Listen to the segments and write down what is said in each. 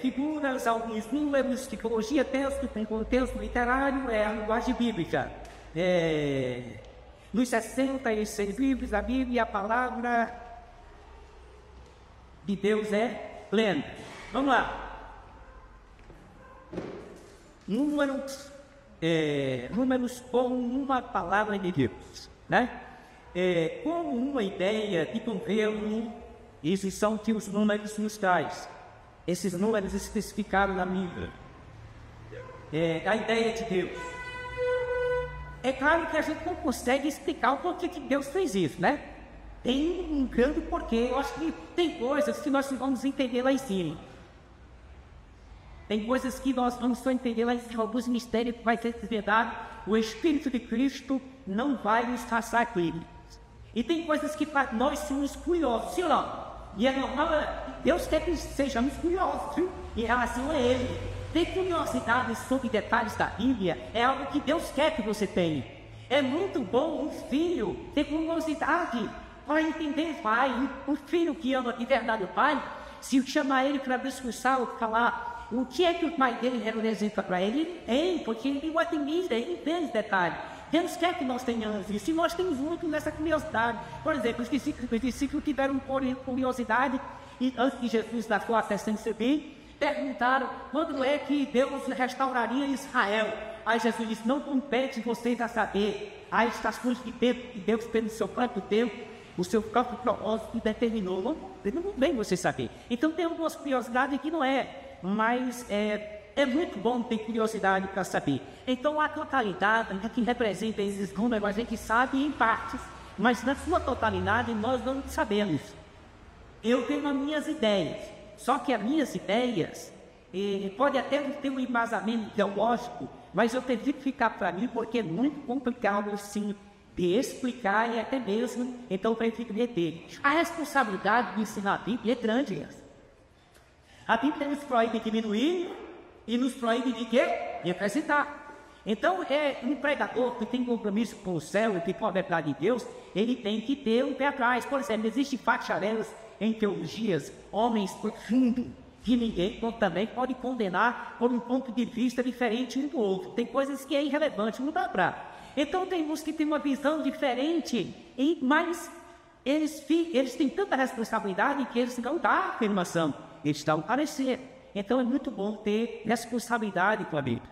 figuras, alguns números, tipologia, texto, tem contexto literário, a linguagem bíblica. Nos 66 livros da Bíblia, a palavra de Deus é plena. Vamos lá. Números com uma palavra de Deus, né? Com uma ideia de governo, esses são que os números nos traz. Esses números especificados na Bíblia. A ideia de Deus. É claro que a gente não consegue explicar o porquê que Deus fez isso, né? Tem um grande porquê. Eu acho que tem coisas que nós vamos entender lá em cima. Tem coisas que nós vamos só entender lá em cima. Alguns mistérios que vai ser desvendado. O Espírito de Cristo não vai nos traçar aqui. E tem coisas que nós somos curiosos, sim ou não? E é normal, Deus quer que sejamos curiosos, viu? Em relação a Ele. Ter curiosidade sobre detalhes da Bíblia é algo que Deus quer que você tenha. É muito bom um filho ter curiosidade para entender o pai. Um filho que ama de verdade o pai, se chamar ele para discursar ou falar o que é que o pai dele representa para ele, porque ele o admira, ele entende os detalhes. Deus quer que nós tenhamos isso, e nós temos muito nessa curiosidade. Por exemplo, os discípulos tiveram curiosidade, e antes de Jesus na sua ascensão perguntaram quando é que Deus restauraria Israel. Aí Jesus disse, não compete vocês a saber as coisas que Deus pelo seu próprio tempo, o seu próprio propósito determinou. Não vem você saber. Então tem algumas curiosidades que não mas é muito bom ter curiosidade para saber. Então a totalidade que representa esses números a gente sabe em partes, mas na sua totalidade nós não sabemos. Eu tenho as minhas ideias, só que as minhas ideias pode até ter um embasamento teológico, mas eu tenho que ficar para mim porque é muito complicado assim de explicar e até mesmo, então para entender. A responsabilidade de ensinar a Bíblia é grande. A Bíblia nos proíbe de diminuir e nos proíbe de quê? De acrescentar. Então, um pregador que tem compromisso com o céu e que com a verdade de Deus, ele tem que ter um pé atrás. Por exemplo, existem bacharéis em teologias, homens profundos, que ninguém também pode condenar por um ponto de vista diferente um do outro. Tem coisas que é irrelevante, não dá para. Então, tem uns que têm uma visão diferente, mas eles têm tanta responsabilidade que eles não dão afirmação, eles dão parecer. Então, é muito bom ter responsabilidade com a Bíblia.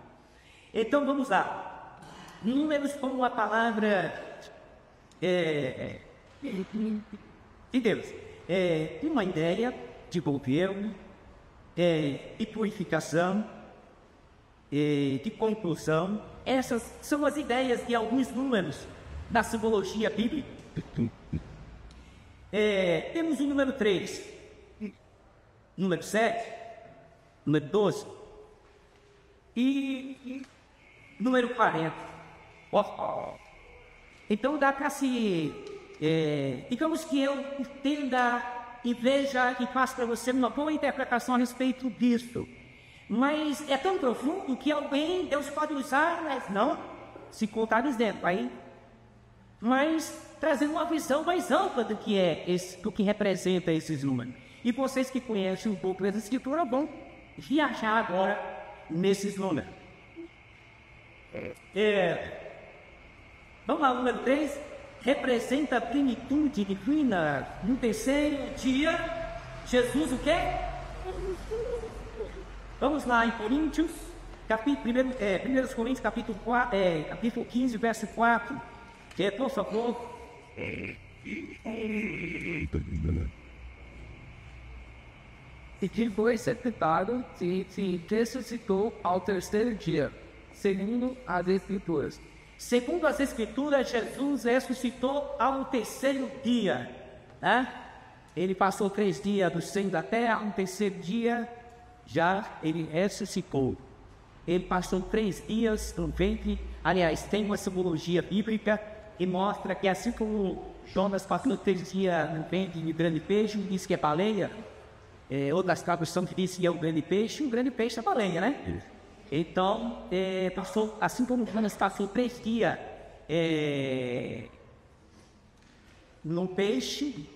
Então, vamos lá. Números como a palavra de Deus. Uma ideia de governo, de purificação, de conclusão. Essas são as ideias de alguns números da simbologia bíblica. Temos o número 3, número 7, número 12 e número 40. Então dá para se... digamos que eu entenda e veja e faça para você uma boa interpretação a respeito disso. Mas é tão profundo que Deus pode usar, mas não se contar dentro. Aí, mas trazendo uma visão mais ampla do que representa esses números. E vocês que conhecem um pouco dessa escritura vão viajar agora nesses números. Vamos lá, o número 3 representa a plenitude divina. No terceiro dia, Jesus o quê? Vamos lá em Coríntios, 1 Coríntios, capítulo 15, verso 4. Por favor. E foi sepultado e ressuscitou ao terceiro dia, segundo as Escrituras. Segundo as Escrituras, Jesus ressuscitou ao terceiro dia. Né? Ele passou 3 dias do seio da terra, no terceiro dia já ele ressuscitou. Ele passou 3 dias no ventre. Aliás, tem uma simbologia bíblica que mostra que assim como Jonas passou 3 dias no ventre de grande peixe, diz que é baleia. Outras traduções que dizem que é o grande peixe é baleia, né? Isso. Então, passou, assim como Jonas passou 3 dias no peixe,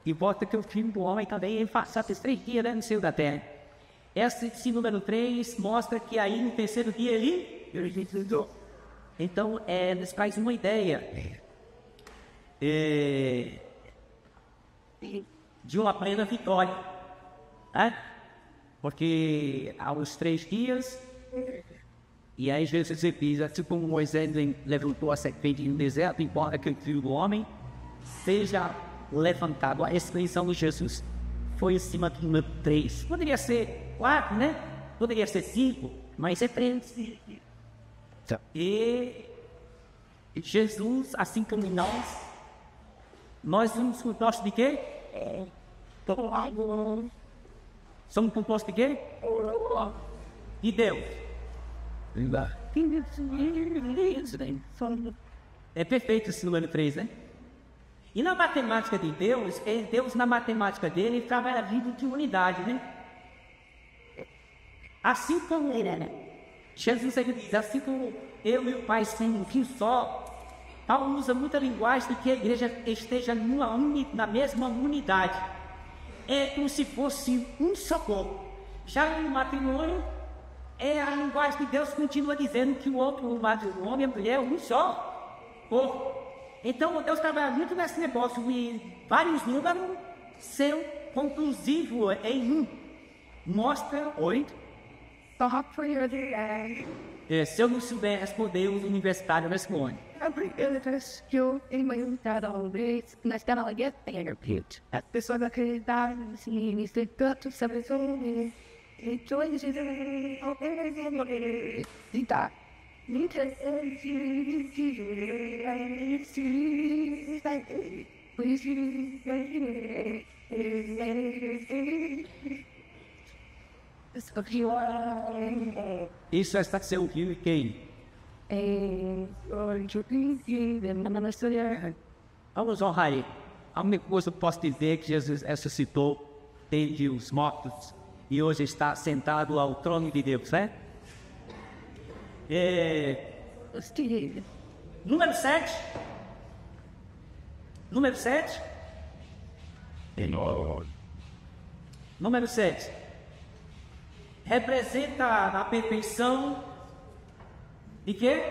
e volta que o filho do homem também ele passou esses 3 dias, né, no seio da terra. esse número 3 mostra que aí no terceiro dia ele ressuscitou. Então, nos traz uma ideia de uma plena vitória, né? Porque aos 3 dias, e aí Jesus diz, assim como Moisés levantou a serpente no deserto, embora que o filho do homem seja levantado. A expressão de Jesus foi em cima do número 3. Poderia ser 4, né? Poderia ser 5, mas é 3. E Jesus, assim como nós somos compostos de quê? Somos compostos de quê? De Deus. É perfeito esse número 3, né? E na matemática de Deus, Deus na matemática dele trabalha a vida de unidade, né? Assim como Jesus ele diz, assim como eu e o Pai sendo um só, Paulo usa muita linguagem de que a igreja esteja na mesma unidade. É como se fosse um só corpo. Já no matrimônio, a linguagem de Deus continua dizendo que o homem e a mulher é um só corpo. Então, Deus trabalha muito nesse negócio de vários números ser conclusivo em um. Mostra 8. Se eu não souber responder, os universitários respondem. As pessoas acreditaram em ser tanto saber sobre então eles tá. Isso está seu rio e quem? Vamos honrar ele. A única coisa que eu posso dizer é que Jesus ressuscitou dentre os mortos e hoje está sentado ao trono de Deus, né? Número 7. Número 7. Número 7. Representa a perfeição de quê?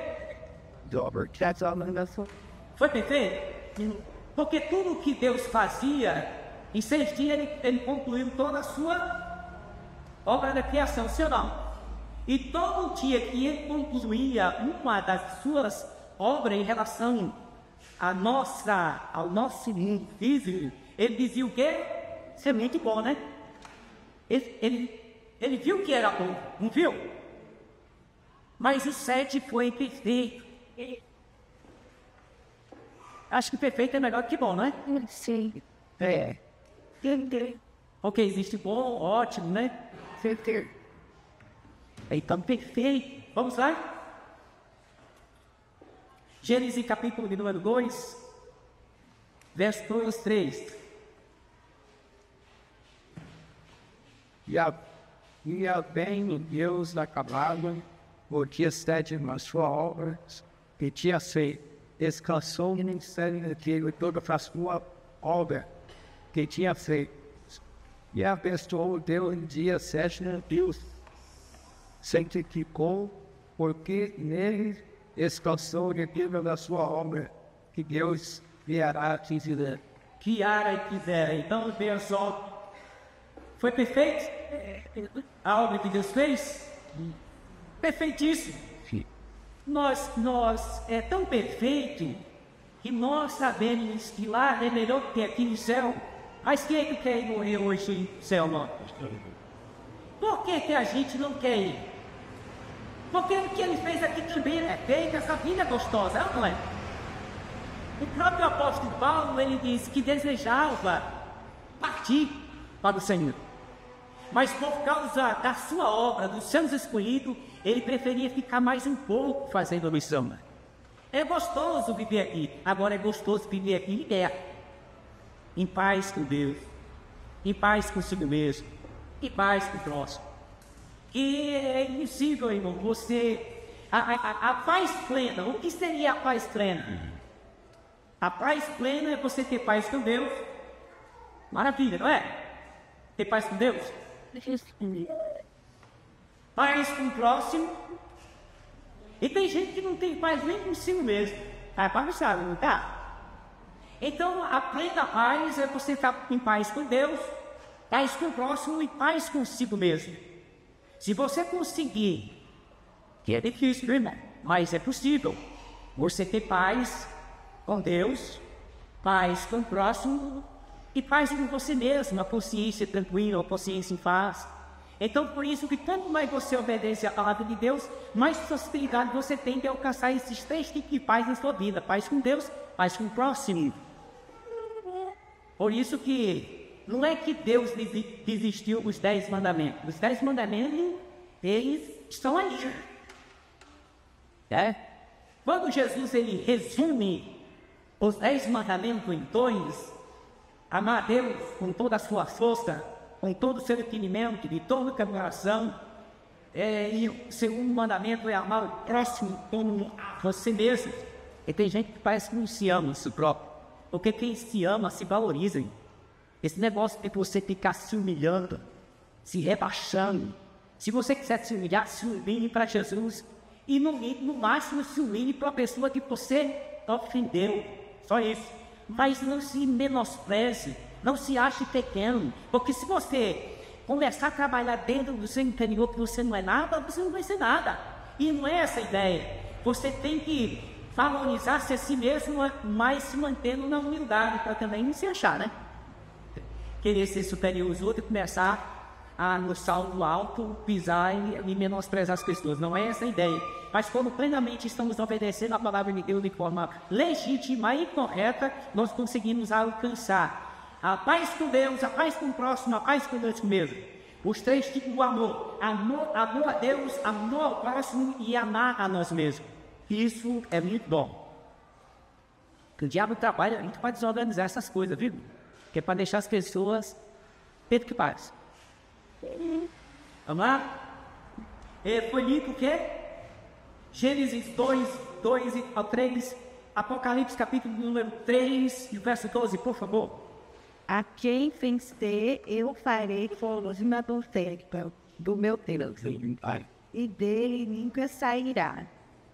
Foi perfeito? Porque tudo o que Deus fazia, em 6 dias ele concluiu toda a sua obra da criação, sim ou não? E todo dia que ele concluía uma das suas obras em relação ao nosso mundo físico, ele dizia o quê? Isso é muito bom, né? Ele viu que era bom, não viu? Mas o 7 foi perfeito. Acho que perfeito é melhor que bom, não é? Sim. Ok, existe bom, ótimo, né? Então, perfeito. Vamos lá? Gênesis capítulo de número 2, verso 2, 3. E bem Deus acabava o dia 7 na sua obra, que tinha feito, descansou no sério daquele toda a sua obra que tinha feito. E abençoou Deus no dia 7 de Deus, santificou, porque nele descansou daquilo da sua obra, que Deus viará te dizer. Que ara e quiser. Então, veja só. Foi perfeito? A obra que Deus fez? Perfeitíssimo. Nós é tão perfeito que nós sabemos que lá é melhor que aqui no céu. Mas quem é que quer ir morrer hoje no céu, não? Por que a gente não quer ir? Porque o que ele fez aqui também é feito, essa vida é gostosa, não é? O próprio apóstolo Paulo, ele disse que desejava partir para o Senhor. Mas por causa da sua obra, dos seus escolhidos, ele preferia ficar mais um pouco fazendo a missão. É gostoso viver aqui. Agora é gostoso viver aqui liberto. Em paz com Deus. Em paz consigo mesmo. Em paz com o próximo. E é impossível, irmão, você... A paz plena, o que seria a paz plena? A paz plena é você ter paz com Deus. Maravilha, não é? Ter paz com Deus. paz com o próximo. E tem gente que não tem paz nem consigo mesmo. Tá bagunçado, não tá? Então, a plena paz é você estar em paz com Deus, paz com o próximo e paz consigo mesmo. Se você conseguir, que é difícil, irmão, mas é possível, você ter paz com Deus, paz com o próximo e paz com você mesmo, a consciência tranquila, a consciência em paz. Então, por isso que quanto mais você obedece à palavra de Deus, mais facilidade você tem de alcançar esses 3 tipos de paz na sua vida: paz com Deus, paz com o próximo. Por isso que não é que Deus desistiu dos 10 mandamentos. Os 10 mandamentos, eles estão aí. Quando Jesus ele resume os 10 mandamentos em 2, amar a Deus com toda a sua força, com todo o seu entendimento, de todo o seu coração, e o segundo mandamento é amar o próximo como você mesmo. E tem gente que parece que não se ama a si próprio. Porque quem se ama se valoriza. Esse negócio de você ficar se humilhando, se rebaixando. Se você quiser se humilhar, se humilhe para Jesus. E no máximo se humilhe para a pessoa que você ofendeu. Só isso. Mas não se menospreze, não se ache pequeno. Porque se você começar a trabalhar dentro do seu interior que você não é nada, você não vai ser nada. E não é essa a ideia. Você tem que valorizar-se a si mesmo, mas se mantendo na humildade, para também não se achar, né? Querer ser superior aos outros e começar a, no salto alto, pisar e menosprezar as pessoas. Não é essa a ideia. Mas quando plenamente estamos obedecendo a palavra de Deus de forma legítima e correta, nós conseguimos alcançar a paz com Deus, a paz com o próximo, a paz com Deus mesmo. Os 3 tipos do amor: amor a Deus, amor ao próximo e amar a nós mesmos. Isso é muito bom. O diabo trabalha muito para desorganizar essas coisas, viu? Que é para deixar as pessoas feito que faz. Vamos lá? Foi lido o quê? Gênesis 2 ao 3, Apocalipse capítulo número 3, verso 12, por favor. A quem vencer, eu farei coluna do templo do meu Deus, e dele nunca sairá.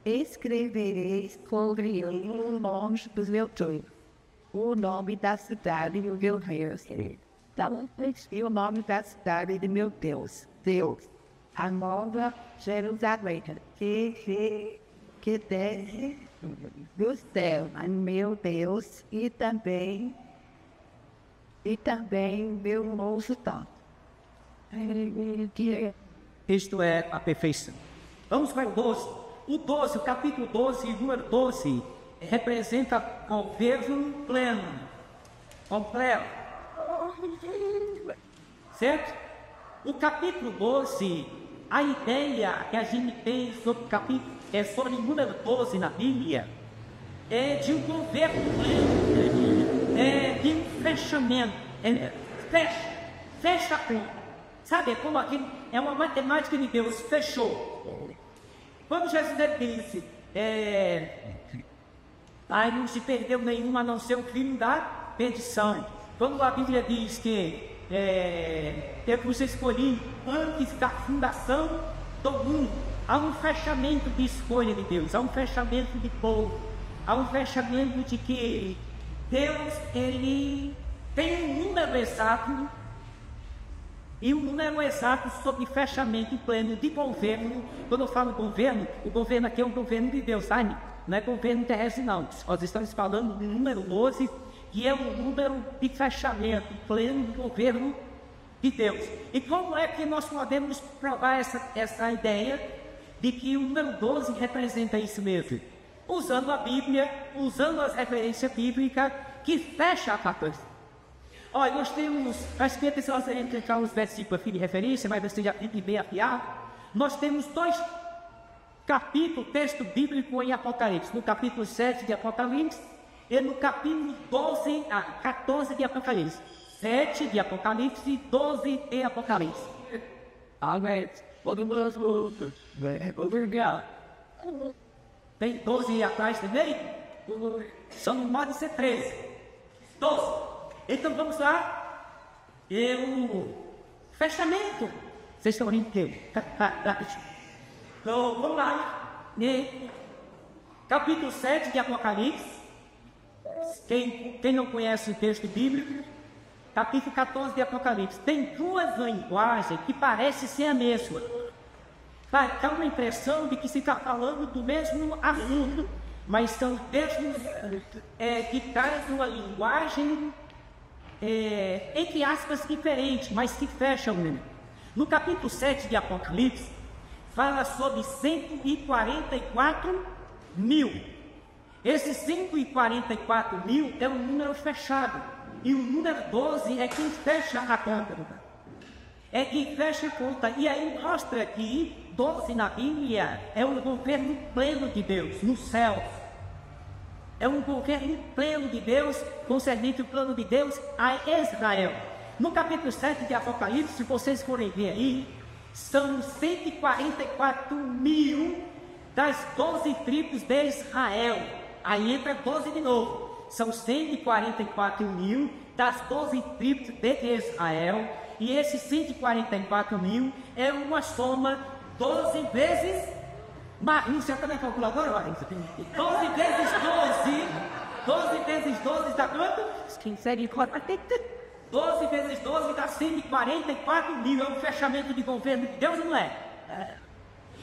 Escreverei sobre ele o nome do meu Deus, o nome da cidade do meu Deus, e o nome da cidade do meu Deus, a nova Jerusalém, que desce do céu, meu Deus, e também meu moço tanto. Isto é a perfeição. Vamos para o 12. O capítulo 12, número 12, representa governo pleno, completo. Certo? O capítulo 12, a ideia que a gente tem sobre o capítulo, sobre o número 12 na Bíblia, é de um governo pleno, de um fechamento. Fecha tudo. Sabe, como aqui é uma matemática de Deus, fechou. Quando Jesus disse, não se perdeu nenhum a não ser o crime da perdição. Quando a Bíblia diz que Deus escolheu antes da fundação do mundo, há um fechamento de escolha de Deus, há um fechamento de povo, há um fechamento de que Deus ele tem um número exato. E o número exato sobre fechamento pleno de governo. Quando eu falo governo, o governo aqui é um governo de Deus, sabe? Não é governo terrestre, não. Nós estamos falando do número 12, que é um número de fechamento pleno do governo de Deus. E como é que nós podemos provar essa ideia de que o número 12 representa isso mesmo? Usando a Bíblia, usando as referências bíblicas que fecham a 14. Olha, nós temos, acho que se você entrar os versículos aqui de referência, mas você já tem que ver afiado. Nós temos 2 capítulos, texto bíblico em Apocalipse. No capítulo 7 de Apocalipse e no capítulo 14 de Apocalipse. 7 de Apocalipse e 12 de Apocalipse. Amém. Tem 12 atrás também? Só não pode ser 13. 12. Então vamos lá. Fechamento. Vocês estão rindo dele. Então, vamos lá. Capítulo 7 de Apocalipse. Quem não conhece o texto bíblico, capítulo 14 de Apocalipse. Tem duas linguagens que parecem ser a mesma. Dá uma impressão de que se está falando do mesmo assunto, mas são textos que trazem uma linguagem, entre aspas, diferente, mas se fecham. No capítulo 7 de Apocalipse, fala sobre 144 mil. Esses 144 mil é um número fechado. E o número 12 é quem fecha a conta. É quem fecha a conta. E aí mostra que 12 na Bíblia é um governo pleno de Deus, no céu. É um governo pleno de Deus, concernente o plano de Deus a Israel. No capítulo 7 de Apocalipse, se vocês forem ver aí, são 144 mil das 12 tribos de Israel. Aí entra 12 de novo. São 144 mil das 12 tribos de Israel. E esses 144 mil é uma soma 12 vezes... Você está na calculadora? 12 vezes 12. 12 vezes 12 dá quanto? 12 vezes 12 dá 144 mil. É um fechamento de governo de Deus, não é?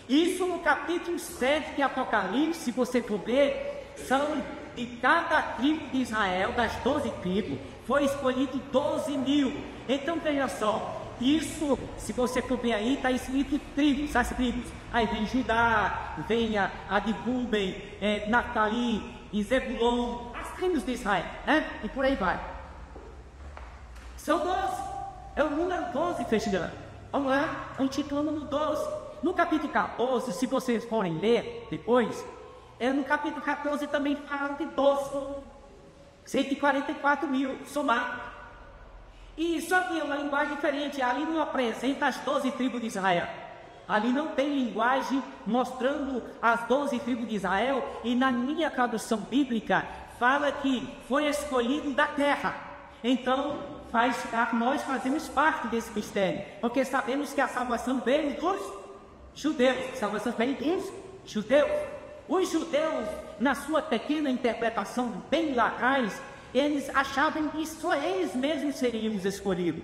Isso no capítulo 7 de Apocalipse, se você for ver, são de cada tribo de Israel, das 12 tribos, foi escolhido 12 mil. Então veja só, isso, se você for ver aí, está escrito tribos, as tribos. Aí vem Judá, vem a de Ruben, Naftali e Zebulon, as tribos de Israel, né? E por aí vai. São 12, é o número 12 fechando. Vamos lá, intitulando no 12. No capítulo 14, se vocês forem ler depois, no capítulo 14 também fala de 12, 144 mil somados. E só que é uma linguagem diferente. Ali não apresenta as 12 tribos de Israel. Ali não tem linguagem mostrando as 12 tribos de Israel. E na minha tradução bíblica fala que foi escolhido da terra. Então nós fazemos parte desse mistério, porque sabemos que a salvação veio dos judeus. A salvação veio dos judeus. Os judeus, na sua pequena interpretação bem lá atrás, eles achavam que só eles mesmos seriam os escolhidos.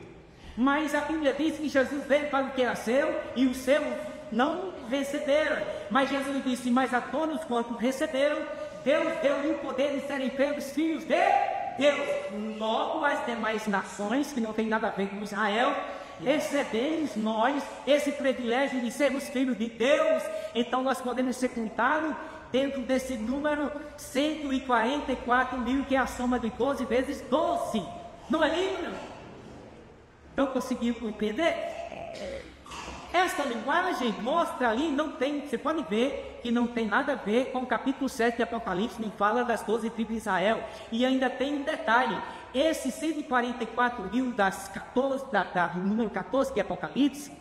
Mas a Bíblia diz que Jesus veio para o que era seu e os seus não receberam. Mas Jesus disse: mas a todos quanto receberam, Deus deu-lhe o poder de serem feitos filhos de Deus. Logo as demais nações, que não tem nada a ver com Israel, recebemos nós esse privilégio de sermos filhos de Deus. Então nós podemos ser contados dentro desse número 144 mil, que é a soma de 12 vezes 12. Não é lindo? Então conseguiu entender? Esta linguagem mostra ali, não tem, você pode ver que não tem nada a ver com o capítulo 7 de Apocalipse, nem fala das 12 tribos de Israel. E ainda tem um detalhe: esses 144 mil das 14, número 14 de Apocalipse,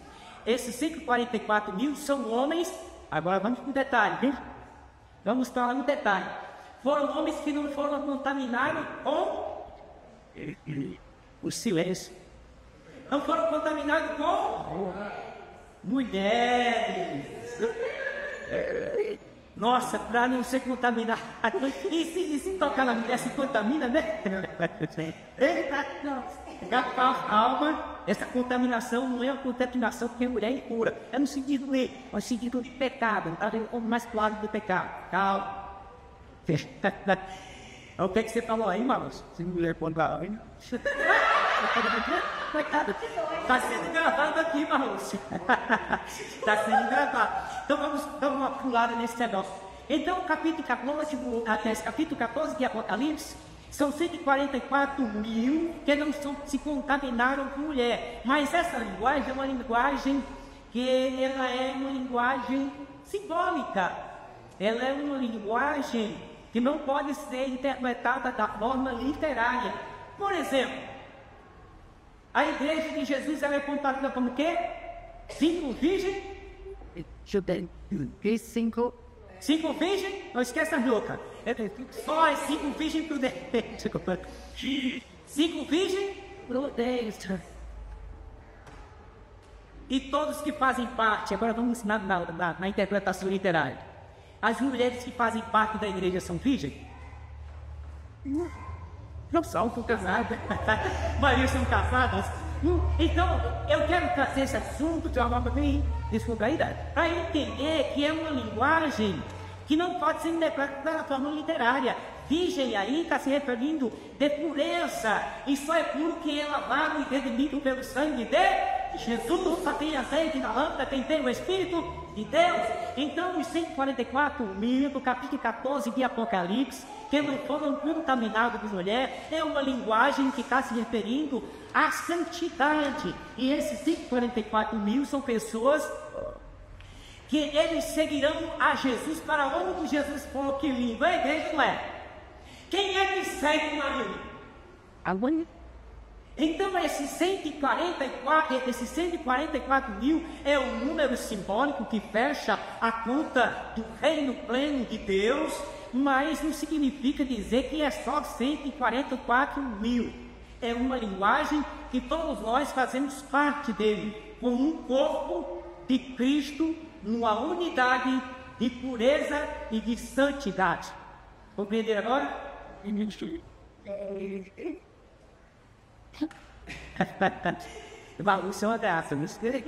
esses 144 mil são homens. Agora vamos para o detalhe, viu? Vamos falar no detalhe. Foram homens que não foram contaminados com o silêncio. Não foram contaminados com mulheres. Nossa, para não ser contaminado. E se tocar na mulher, se contamina, né? Eita, calma. Essa contaminação não é uma contaminação porque a mulher é impura. É no sentido de pecado. Tá vendo como mais claro do pecado? Calma. O que você falou aí, Marcos? Se mulher contar aí. Está sendo gravado aqui, Marcos. Está sendo gravado. Então vamos dar uma pulada nesse negócio. Então, capítulo 14 de Apocalipse, são 144 mil que não se contaminaram com mulher. Mas essa linguagem é uma linguagem que ela é uma linguagem simbólica. Ela é uma linguagem que não pode ser interpretada da forma literária. Por exemplo, a igreja de Jesus ela é contada como o quê? 5 virgens? 5 virgens? Não esqueça a boca. Só as 5 virgens prudentes. 5 virgens prudentes. E todos que fazem parte, agora vamos na interpretação literária. As mulheres que fazem parte da igreja são virgens? Não são casadas. Maria são casadas. Então, eu quero trazer esse assunto de uma forma bem descontraída, para entender que é uma linguagem que não pode ser interpretada da forma literária. Virgem aí está se referindo de pureza, e só é puro quem é lavado e redimido pelo sangue de Jesus. Só tem azeite na lâmpada quem tem o Espírito de Deus. Então, os 144.000 do capítulo 14 de Apocalipse, que não foram contaminados de mulher, é uma linguagem que está se referindo à santidade. E esses 144.000 são pessoas que eles seguirão a Jesus para onde Jesus for. Que lindo, a igreja não é? Quem é que segue Maria? Agora, Então esses 144.000 é um número simbólico que fecha a conta do reino pleno de Deus, mas não significa dizer que é só 144.000. É uma linguagem que todos nós fazemos parte dele, como um corpo de Cristo, numa unidade de pureza e de santidade. Compreenderam agora? Isso é uma graça, não sei.